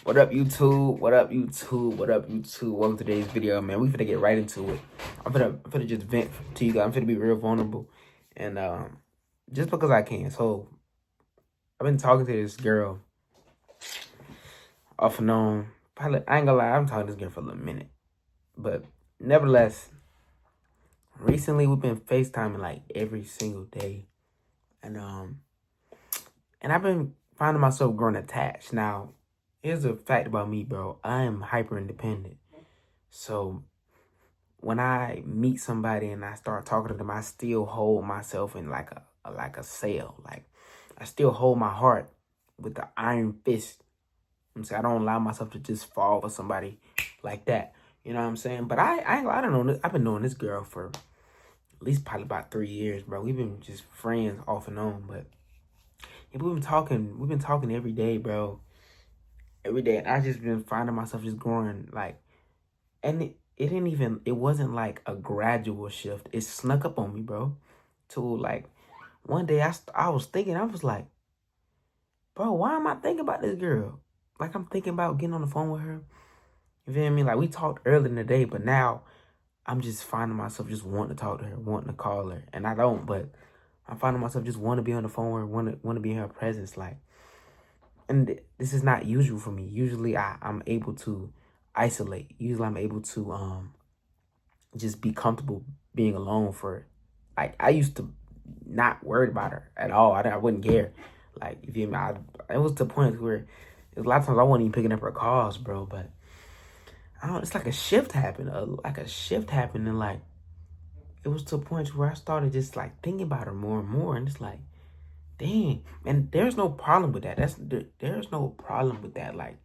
What up, YouTube? What up, YouTube? What up, YouTube? Welcome to today's video, man. We finna get right into it. I'm finna just vent to you guys. I'm finna be real vulnerable, and just because I can. So I've been talking to this girl off and on. Probably, I ain't gonna lie, I'm talking to this girl for a little minute, but nevertheless, recently we've been FaceTiming like every single day, and I've been finding myself growing attached. Now, here's a fact about me, bro. I am hyper independent. So when I meet somebody and I start talking to them, I still hold myself in like a cell. Like I still hold my heart with the iron fist. I'm saying I don't allow myself to just fall for somebody like that. You know what I'm saying? But I don't know. I've been knowing this girl for at least probably about 3 years, bro. We've been just friends off and on, but yeah, we've been talking. We've been talking every day, bro. Every day, and I just been finding myself just growing like, and it wasn't like a gradual shift. It snuck up on me, bro. To like one day I was thinking, I was like, bro, why am I thinking about this girl? Like I'm thinking about getting on the phone with her. You feel me? Like we talked earlier in the day, but now I'm just finding myself just wanting to talk to her, wanting to call her. And I don't, but I'm finding myself just want to be on the phone with her, want to be in her presence. Like, and this is not usual for me. Usually I'm able to isolate. Usually I'm able to just be comfortable being alone for, like, I used to not worried about her at all. I wouldn't care. Like, if you, it was to the point where a lot of times I wasn't even picking up her calls, bro. But I don't. It's like a shift happened. And like it was to a point where I started just like thinking about her more and more, and it's like, dang. And there's no problem with that. There's no problem with that. Like,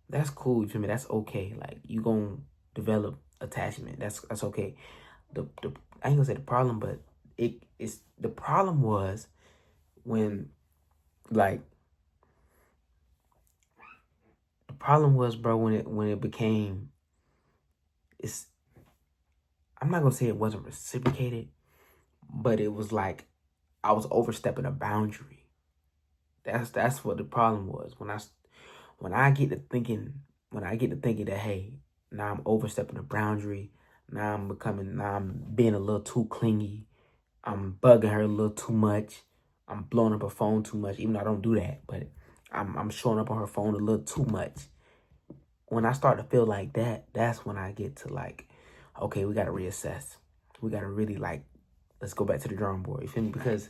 that's cool. You feel me? That's okay. Like you gonna develop attachment. That's okay. The I ain't gonna say the problem, but it's the problem was when like the problem was, bro, when it became, it's, I'm not gonna say it wasn't reciprocated, but it was like I was overstepping a boundary. That's what the problem was. When I get to thinking that, hey, now I'm overstepping a boundary. Now I'm being a little too clingy. I'm bugging her a little too much. I'm blowing up her phone too much, even though I don't do that. But I'm showing up on her phone a little too much. When I start to feel like that, that's when I get to like, okay, we got to reassess. We got to really like, let's go back to the drawing board. You feel me? Because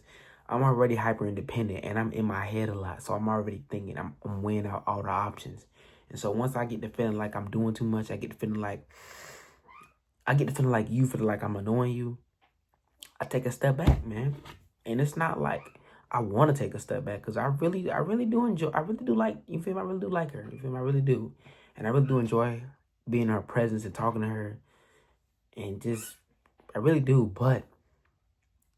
I'm already hyper independent and I'm in my head a lot. So I'm already thinking, I'm weighing out all the options. And so once I get the feeling like I'm doing too much, I get the feeling like you feel like I'm annoying you, I take a step back, man. And it's not like I want to take a step back because I really do enjoy. I really do like, you feel me? I really do like her. You feel me? I really do, and I really do enjoy being in her presence and talking to her, and just I really do. But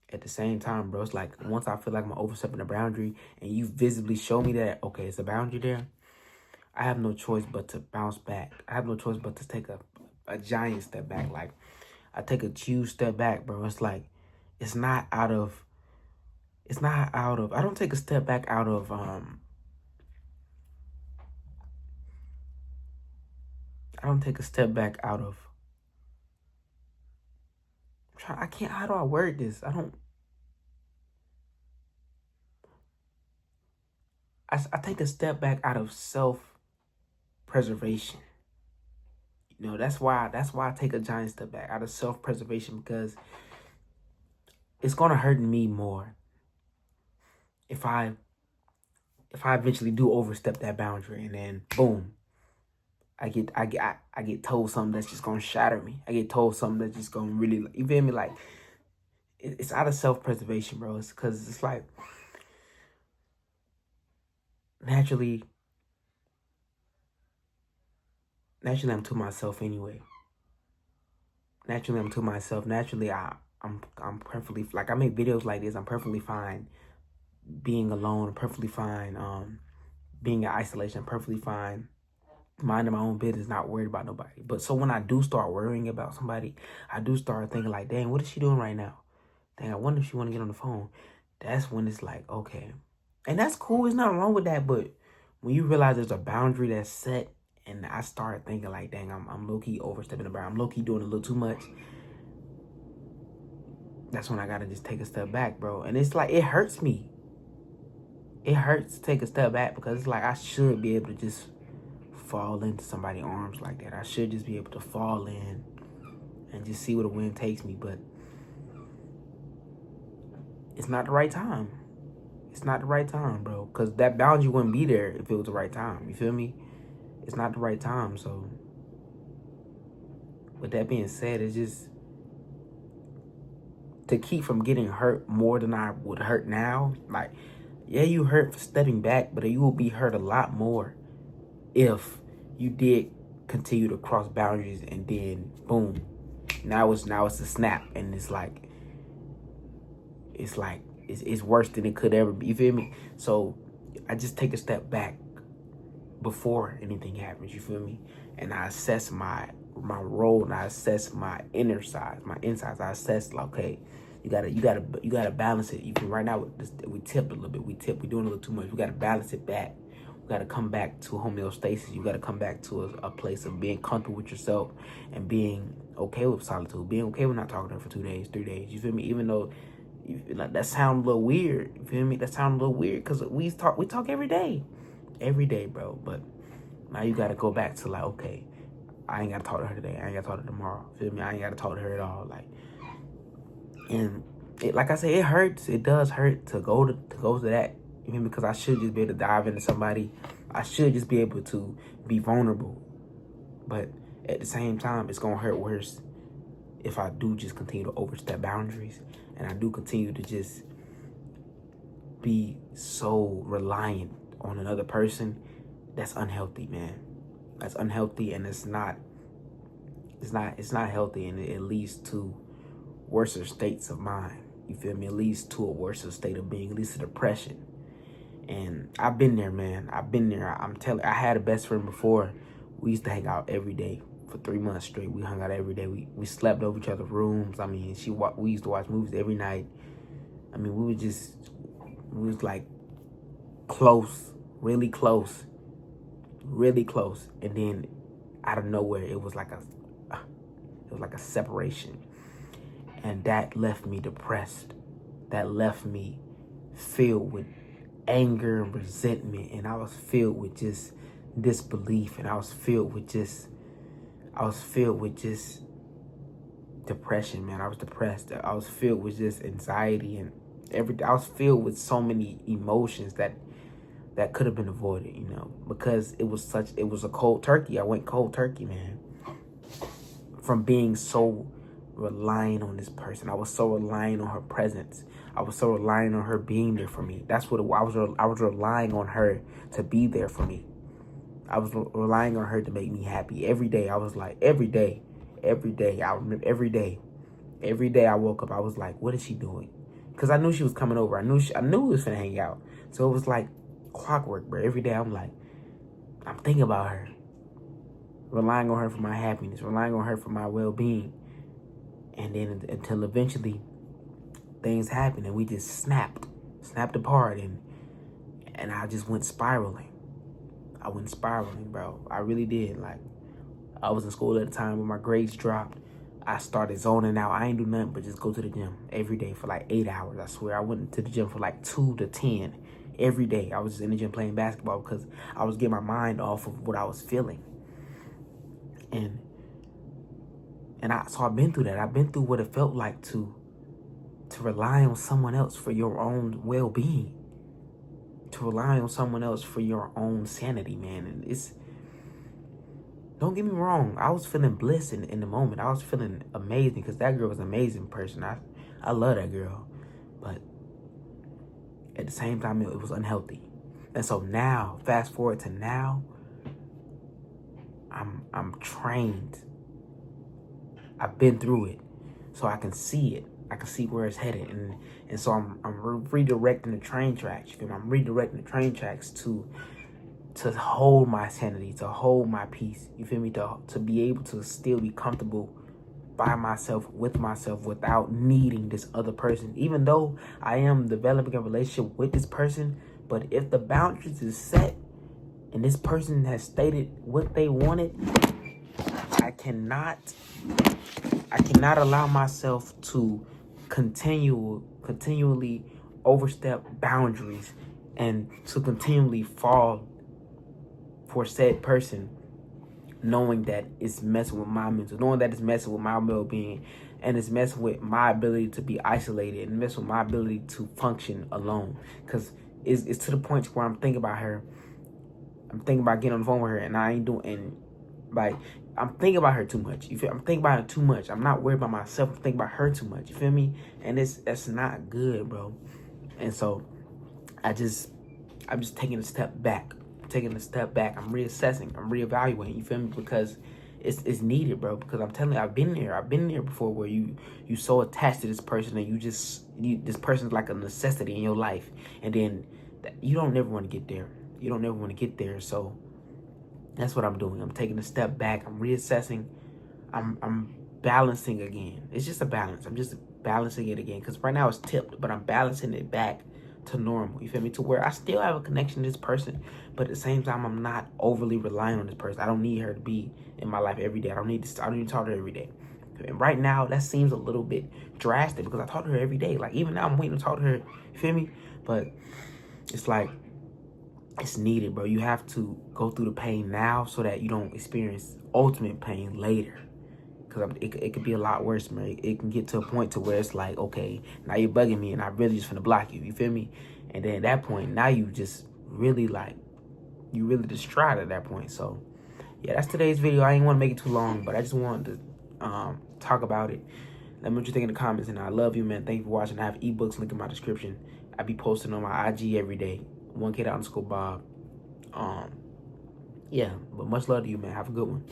at the same time, bro, it's like once I feel like I'm overstepping a boundary, and you visibly show me that okay, it's a boundary there, I have no choice but to bounce back. I have no choice but to take a giant step back. Like I take a huge step back, bro. It's like it's not out of I don't take a step back out of I don't take a step back out of I can't, how do I word this? I take a step back out of self-preservation. You know, that's why I take a giant step back out of self-preservation, because it's gonna hurt me more if I eventually do overstep that boundary, and then boom, I get told something that's just gonna shatter me. I get told something that's just gonna really, you feel me? Like it's out of self-preservation, bro. It's because it's like naturally I'm to myself anyway. Naturally I'm to myself. Naturally I'm perfectly, like I make videos like this. I'm perfectly fine being alone. I'm perfectly fine being in isolation. I'm perfectly fine minding my own business, not worried about nobody. But so when I do start worrying about somebody, I do start thinking like, dang, what is she doing right now? Dang, I wonder if she want to get on the phone. That's when it's like, okay. And that's cool. There's nothing wrong with that. But when you realize there's a boundary that's set, and I started thinking like, dang, I'm low-key overstepping the boundary. I'm low-key doing a little too much. That's when I gotta just take a step back, bro. And it's like, it hurts me. It hurts to take a step back because it's like I should be able to just fall into somebody's arms like that. I should just be able to fall in and just see where the wind takes me. But it's not the right time. It's not the right time, bro. Because that boundary wouldn't be there if it was the right time. You feel me? It's not the right time. So with that being said, it's just to keep from getting hurt more than I would hurt now. Like, yeah, you hurt for stepping back, but you will be hurt a lot more if you did continue to cross boundaries and then boom, now it's a snap, and it's worse than it could ever be. You feel me? So I just take a step back before anything happens. You feel me? And I assess my role, and I assess my inner side, my insides. I assess like, okay, you gotta balance it. You can right now we tipped a little bit. We're doing a little too much. We gotta balance it back. We gotta come back to homeostasis. You gotta come back to a place of being comfortable with yourself and being okay with solitude, being okay with not talking to her for 2 days, 3 days. You feel me? Even though like that sounds a little weird. You feel me? That sounds a little weird because we talk every day, bro. But now you gotta go back to like, okay, I ain't gotta talk to her today. I ain't gotta talk to her tomorrow. Feel me? I ain't gotta talk to her at all. Like, and like I say, it hurts. It does hurt to go to that. You feel me? Because I should just be able to dive into somebody. I should just be able to be vulnerable. But at the same time, it's gonna hurt worse if I do just continue to overstep boundaries, and I do continue to just be so reliant on another person. That's unhealthy, man. That's unhealthy, and it's not healthy, and it leads to worse states of mind. You feel me? It leads to a worse state of being. It leads to depression. And I've been there, man. I've been there. I had a best friend before. We used to hang out every day for 3 months straight. We hung out every day. We slept over each other's rooms. I mean, we used to watch movies every night. I mean, we was like close, really close. And then out of nowhere, it was like a separation. And that left me depressed. That left me filled with anger and resentment. And I was filled with just disbelief. And I was filled with just depression, man. I was depressed. I was filled with just anxiety and everything. I was filled with so many emotions that could have been avoided, you know, because it was a cold turkey. I went cold turkey, man. From being so relying on this person. I was so relying on her presence. I was so relying on her being there for me. That's what I was relying on her to be there for me. I was relying on her to make me happy every day. I was like, every day. I remember every day I woke up, I was like, what is she doing? Because I knew she was coming over. I knew we was finna hang out. So it was like clockwork, bro. Every day I'm thinking about her. Relying on her for my happiness. Relying on her for my well-being. And then until eventually things happened and we just snapped apart, and I just went spiraling. I went spiraling, bro. I really did. Like, I was in school at the time when my grades dropped. I started zoning out. I ain't do nothing but just go to the gym every day for like 8 hours. I swear, I went to the gym for like 2 to 10 every day. I was just in the gym playing basketball because I was getting my mind off of what I was feeling. So I've been through that. I've been through what it felt like to rely on someone else for your own well-being. To rely on someone else for your own sanity, man. And don't get me wrong, I was feeling bliss in the moment. I was feeling amazing because that girl was an amazing person. I love that girl. But at the same time, it was unhealthy. And so now, fast forward to now, I'm trained. I've been through it, so I can see it. I can see where it's headed, and so I'm redirecting the train tracks. You feel me? I'm redirecting the train tracks to hold my sanity, to hold my peace. You feel me? To be able to still be comfortable by myself, with myself, without needing this other person. Even though I am developing a relationship with this person, but if the boundaries is set, and this person has stated what they wanted, I cannot allow myself to continually overstep boundaries and to continually fall for said person, knowing that it's messing with my mental, knowing that it's messing with my well-being, and it's messing with my ability to be isolated, and messing with my ability to function alone. Because it's to the point where I'm thinking about her. I'm thinking about getting on the phone with her, and I ain't doing, and like, I'm thinking about her too much. You feel? I'm thinking about her too much. I'm not worried about myself. I'm thinking about her too much. You feel me? And that's not good, bro. And so I'm just taking a step back. I'm I'm reassessing. I'm reevaluating. You feel me? Because it's needed, bro. Because I'm telling you, I've been there before, where you so attached to this person, and this person's like a necessity in your life, and then you don't never want to get there. You don't never want to get there. So that's what I'm doing. I'm taking a step back. I'm reassessing. I'm balancing again. It's just a balance. I'm just balancing it again. Because right now it's tipped, but I'm balancing it back to normal. You feel me? To where I still have a connection to this person, but at the same time, I'm not overly relying on this person. I don't need her to be in my life every day. I don't need to talk to her every day. And right now, that seems a little bit drastic because I talk to her every day. Like, even now, I'm waiting to talk to her. You feel me? But it's like, it's needed, bro. You have to go through the pain now so that you don't experience ultimate pain later. Because it could be a lot worse, man. It can get to a point to where it's like, okay, now you're bugging me and I really just finna block you. You feel me? And then at that point, now you just really you really distraught at that point. So, yeah, that's today's video. I didn't want to make it too long, but I just wanted to talk about it. Let me know what you think in the comments. And I love you, man. Thank you for watching. I have ebooks, link in my description. I be posting on my IG every day. 1Kid_Bob. Yeah, but much love to you, man. Have a good one.